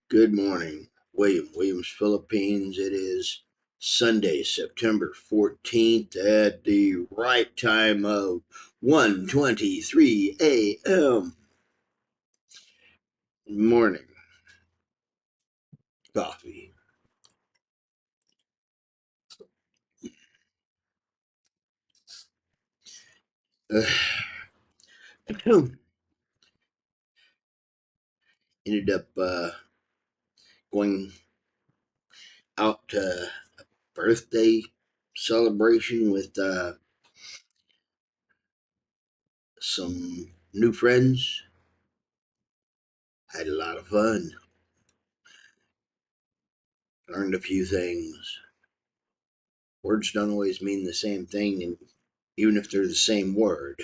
Good morning, Williams, Philippines. It is Sunday, September 14th at the right time of 1:23 a.m. Morning coffee. Ended up going out to a birthday celebration with some new friends. Had a lot of fun. Learned a few things. Words don't always mean the same thing, and even if they're the same word,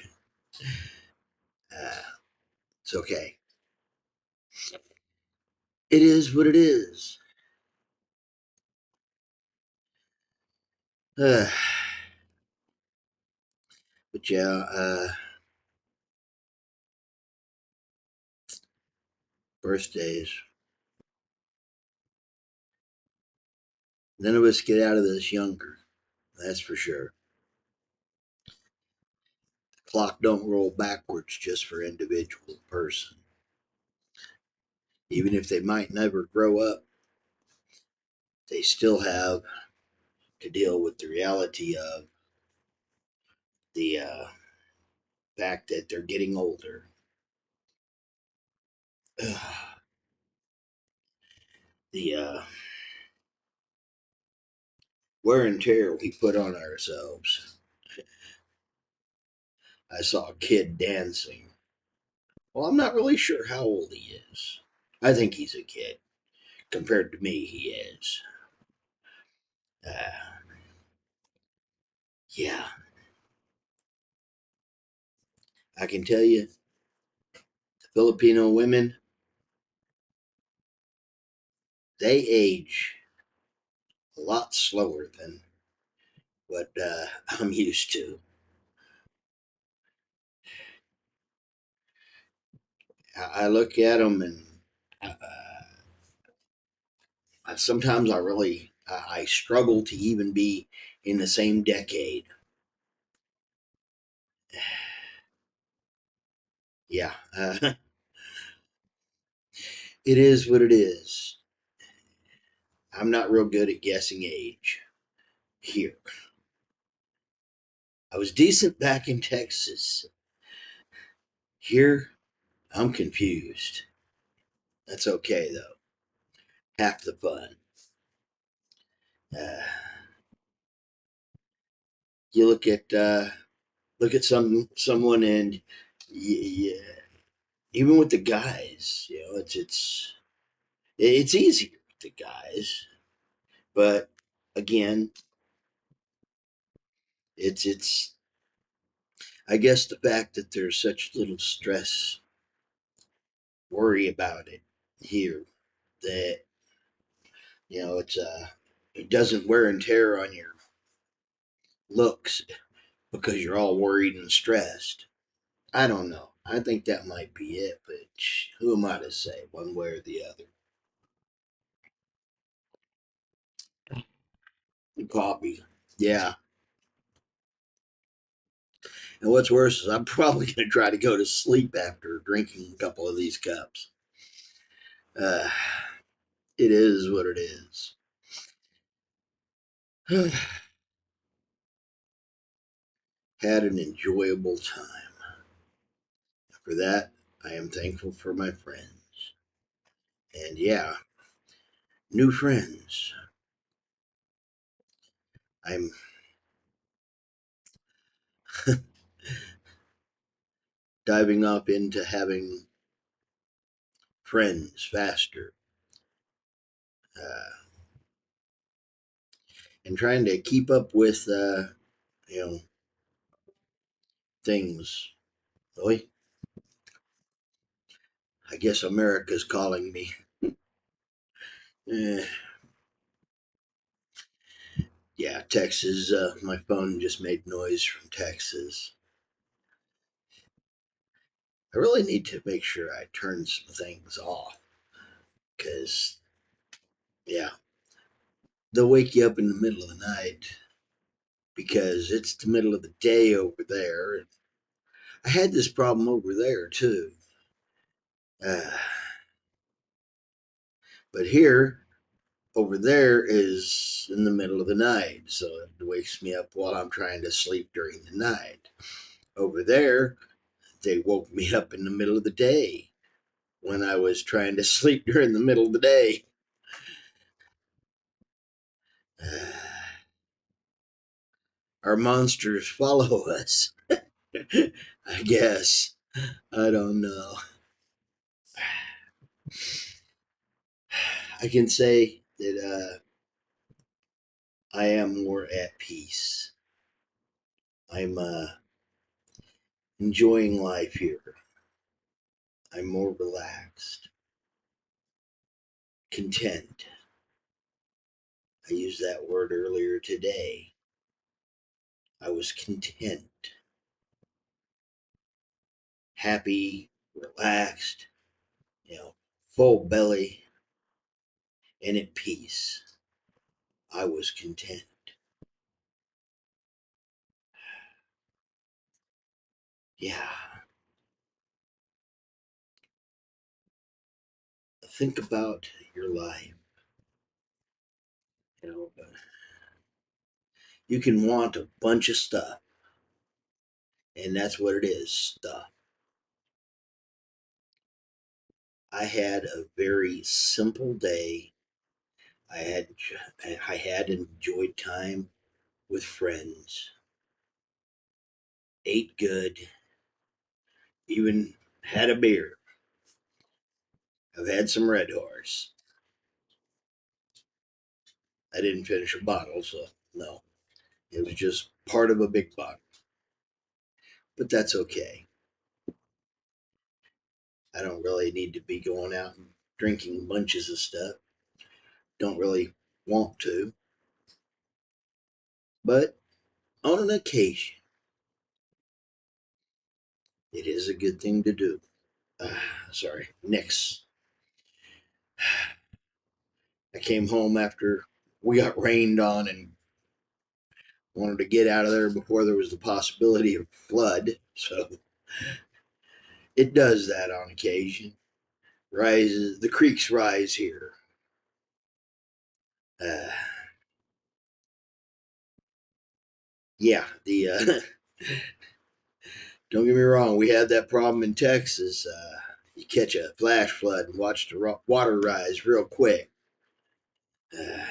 uh, it's okay. It is what it is. Uh, but yeah, birthdays. None of us get out of this younger. That's for sure. The clock don't roll backwards just for individual person. Even if they might never grow up, they still have to deal with the reality of the fact that they're getting older. The wear and tear we put on ourselves. I saw a kid dancing. Well, I'm not really sure how old he is. I think he's a kid. Compared to me, he is. Uh, yeah, I can tell you, the Filipino women, they age a lot slower than what I'm used to. I look at them and sometimes I really I struggle to even be in the same decade. Yeah, it is what it is. I'm not real good at guessing age here. I was decent back in Texas. Here, I'm confused. That's okay though. Half the fun. Uh, you look at someone and yeah, even with the guys, it's easier with the guys, but again, it's I guess the fact that there's such little stress, worry about it here that it doesn't wear and tear on your looks because you're all worried and stressed. I don't know. I think that might be it, but who am I to say one way or the other? Coffee. Yeah. And what's worse is I'm probably going to try to go to sleep after drinking a couple of these cups. Uh, it is what it is. Had an enjoyable time. For that, I am thankful for my friends. And yeah, new friends. I'm diving up into having friends faster, uh, and trying to keep up with, you know, things. Boy, I guess America's calling me. Eh, yeah, Texas. My phone just made noise from Texas. I really need to make sure I turn some things off because, yeah, they'll wake you up in the middle of the night because it's the middle of the day over there. I had this problem over there too. Uh, but here, over there is in the middle of the night, so it wakes me up while I'm trying to sleep during the night. Over there, they woke me up in the middle of the day when I was trying to sleep during the middle of the day. Uh, our monsters follow us. I guess. I don't know. I can say that I am more at peace. I'm enjoying life here. I'm more relaxed, content. I used that word earlier today. I was content, happy, relaxed, full belly, and at peace. I was content. Yeah. Think about your life. You know, you can want a bunch of stuff, and that's what it is, stuff. I had a very simple day. I had I had enjoyed time with friends, ate good, even had a beer. I've had some Red Horse. I didn't finish a bottle, so no, it was just part of a big bottle. But that's okay. I don't really need to be going out and drinking bunches of stuff. Don't really want to, but on an occasion, it is a good thing to do. Sorry. Next, I came home after we got rained on and wanted to get out of there before there was the possibility of flood. So it does that on occasion. Rises, the creeks rise here. Uh, yeah, the don't get me wrong, we had that problem in Texas. You catch a flash flood and watch the water rise real quick. Uh,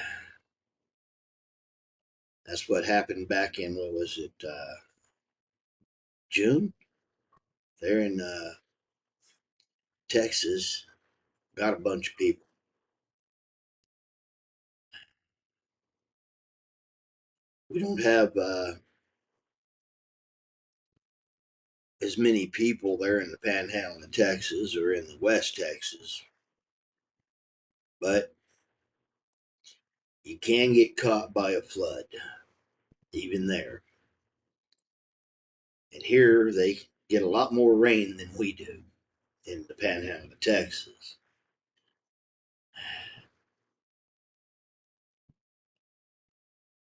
that's what happened back in what was it, June? There in Texas, got a bunch of people. We don't have as many people there in the Panhandle of Texas or in the West Texas, but you can get caught by a flood, even there. And here they get a lot more rain than we do in the Panhandle of Texas.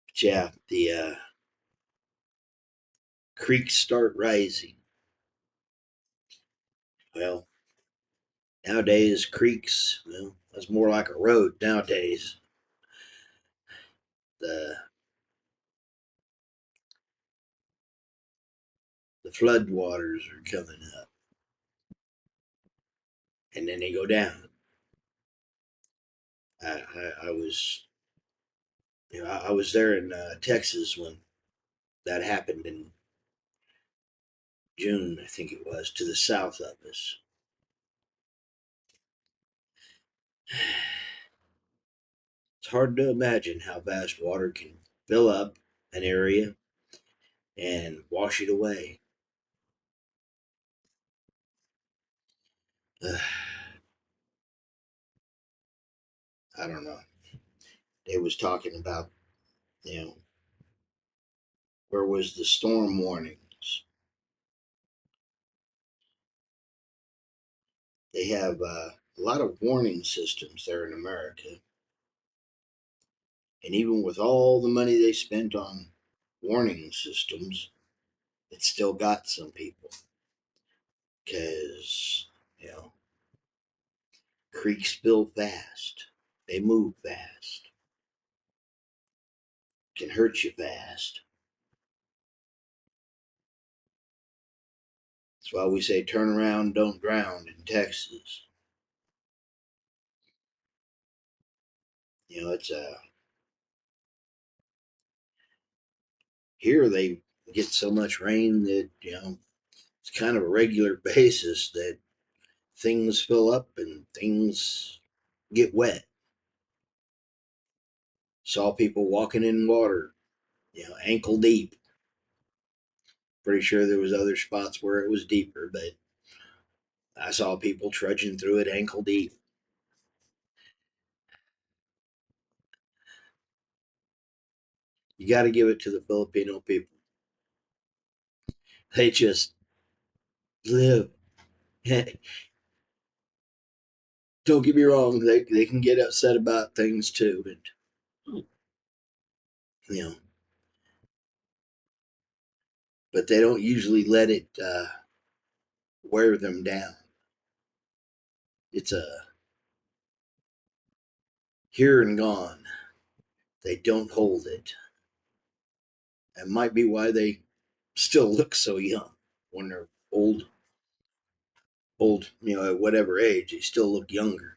But yeah, the creeks start rising. Well, nowadays creeks, well, that's more like a road nowadays. The the flood waters are coming up, and then they go down. I was, I was there in Texas when that happened in June, I think it was, to the south of us. It's hard to imagine how vast water can fill up an area and wash it away. I don't know. They was talking about, you know, where was the storm warnings? They have a lot of warning systems there in America. And even with all the money they spent on warning systems, it still got some people. Because, you know, creeks spill fast, they move fast, can hurt you fast. That's why we say turn around, don't drown in Texas. You know, it's here they get so much rain that, you know, it's kind of a regular basis that things fill up and things get wet. Saw people walking in water, you know, ankle deep. Pretty sure there was other spots where it was deeper, but I saw people trudging through it ankle deep. You got to give it to the Filipino people. They just live. Don't get me wrong; they can get upset about things too, you know, but they don't usually let it wear them down. It's a here and gone. They don't hold it. That might be why they still look so young when they're old, you know, at whatever age, they still look younger.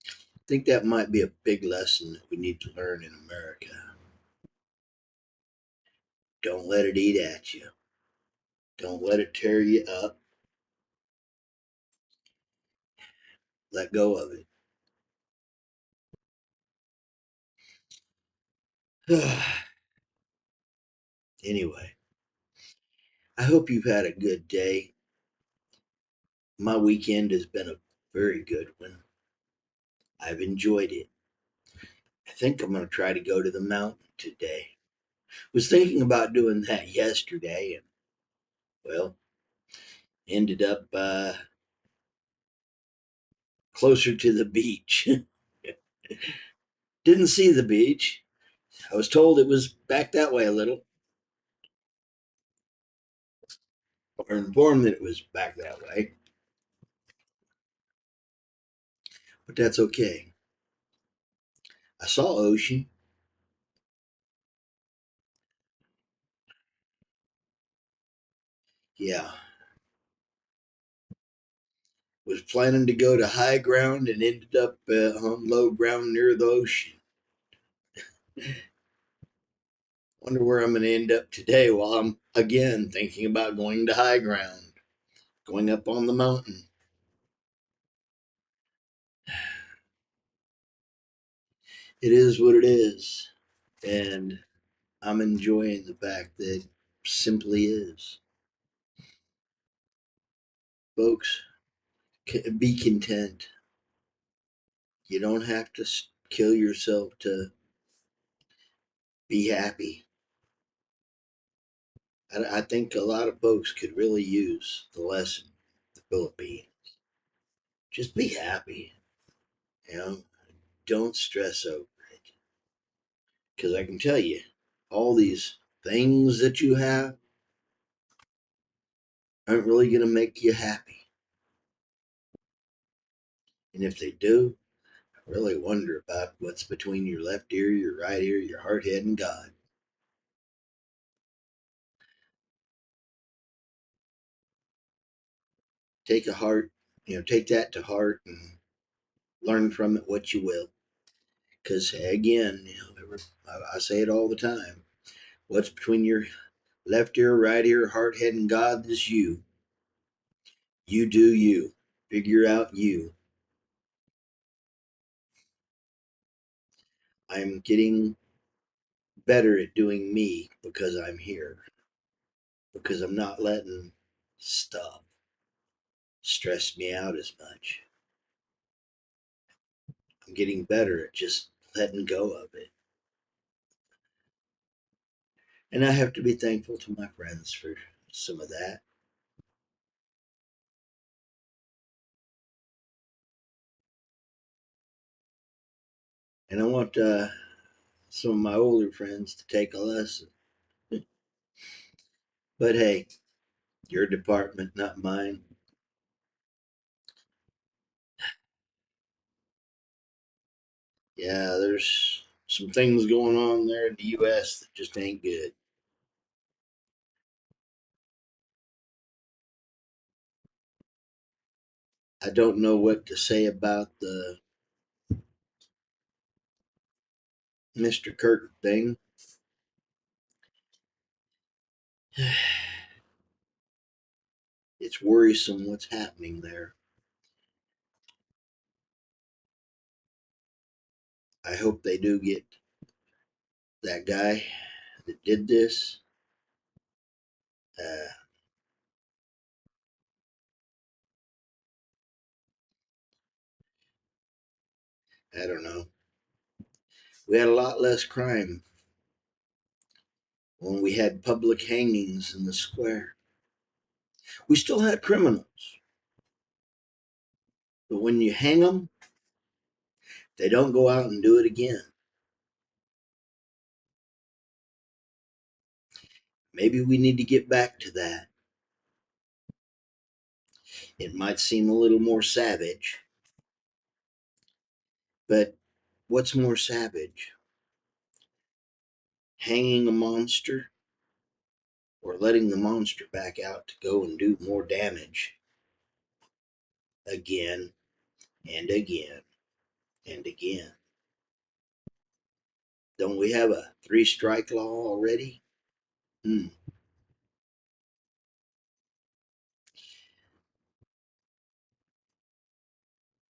I think that might be a big lesson that we need to learn in America. Don't let it eat at you. Don't let it tear you up. Let go of it. Anyway, I hope you've had a good day. My weekend has been a very good one. I've enjoyed it. I think I'm going to try to go to the mountain today. Was thinking about doing that yesterday and, well, ended up closer to the beach. Didn't see the beach. I was told it was back that way a little, or informed that it was back that way, but that's okay. I saw ocean. Yeah, was planning to go to high ground and ended up on low ground near the ocean. Wonder where I'm going to end up today while I'm again thinking about going to high ground, going up on the mountain. It is what it is. And I'm enjoying the fact that it simply is. Folks, be content. You don't have to kill yourself to be happy. I think a lot of folks could really use the lesson in the Philippines. Just be happy. You know, don't stress over it. Because I can tell you, all these things that you have aren't really going to make you happy. And if they do, I really wonder about what's between your left ear, your right ear, your heart, head, and God. Take a heart, take that to heart and learn from it what you will. Because again, I say it all the time. What's between your left ear, right ear, heart, head, and God is you. You do you. Figure out you. I'm getting better at doing me because I'm here. Because I'm not letting stuff stress me out as much. I'm getting better at just letting go of it. And I have to be thankful to my friends for some of that. And I want some of my older friends to take a lesson. But hey, your department, not mine. Yeah, there's some things going on there in the U.S. that just ain't good. I don't know what to say about the Mr. Kirk thing. It's worrisome what's happening there. I hope they do get that guy that did this. Uh, I don't know. We had a lot less crime when we had public hangings in the square. We still had criminals, but when you hang them, they don't go out and do it again. Maybe we need to get back to that. It might seem a little more savage, but what's more savage? Hanging a monster or letting the monster back out to go and do more damage again and again and again? Don't we have a three-strike law already? Hmm.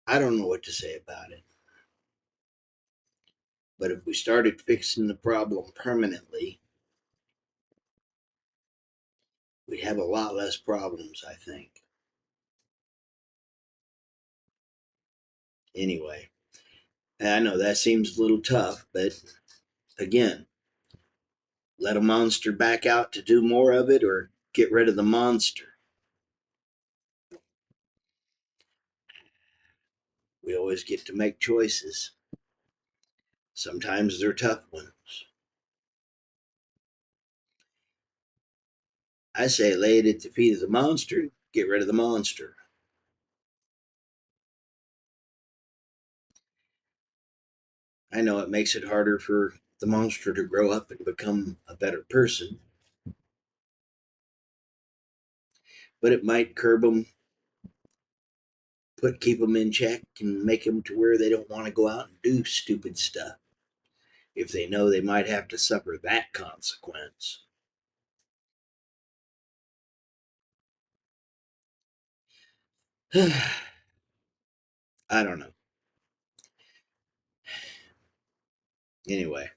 I don't know what to say about it. But if we started fixing the problem permanently, we'd have a lot less problems, I think. Anyway, I know that seems a little tough, but again, let a monster back out to do more of it or get rid of the monster. We always get to make choices. Sometimes they're tough ones. I say lay it at the feet of the monster, get rid of the monster. I know it makes it harder for the monster to grow up and become a better person, but it might curb them, keep them in check, and make them to where they don't want to go out and do stupid stuff if they know they might have to suffer that consequence. I don't know. Anyway,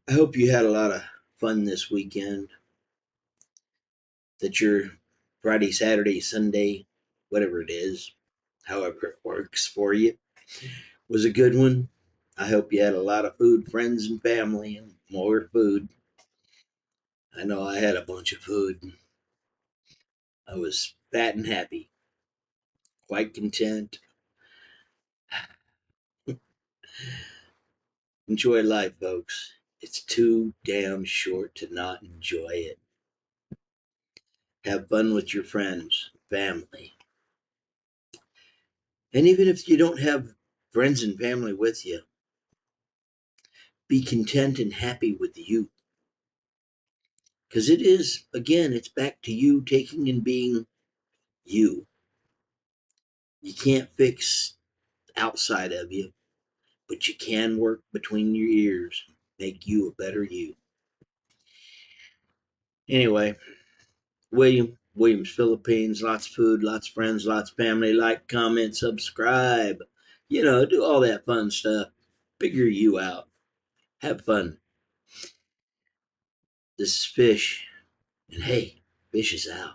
I hope you had a lot of fun this weekend. That your Friday, Saturday, Sunday, whatever it is, however it works for you, was a good one. I hope you had a lot of food, friends, and family, and more food. I know I had a bunch of food. I was fat and happy, quite content. Enjoy life, folks. It's too damn short to not enjoy it. Have fun with your friends, family. And even if you don't have friends and family with you, be content and happy with you. Because it is, again, it's back to you taking and being you. You can't fix outside of you, but you can work between your ears, make you a better you. Anyway, Williams, Philippines, lots of food, lots of friends, lots of family. Like, comment, subscribe. Do all that fun stuff. Figure you out. Have fun. This is Fish. And hey, Fish is out.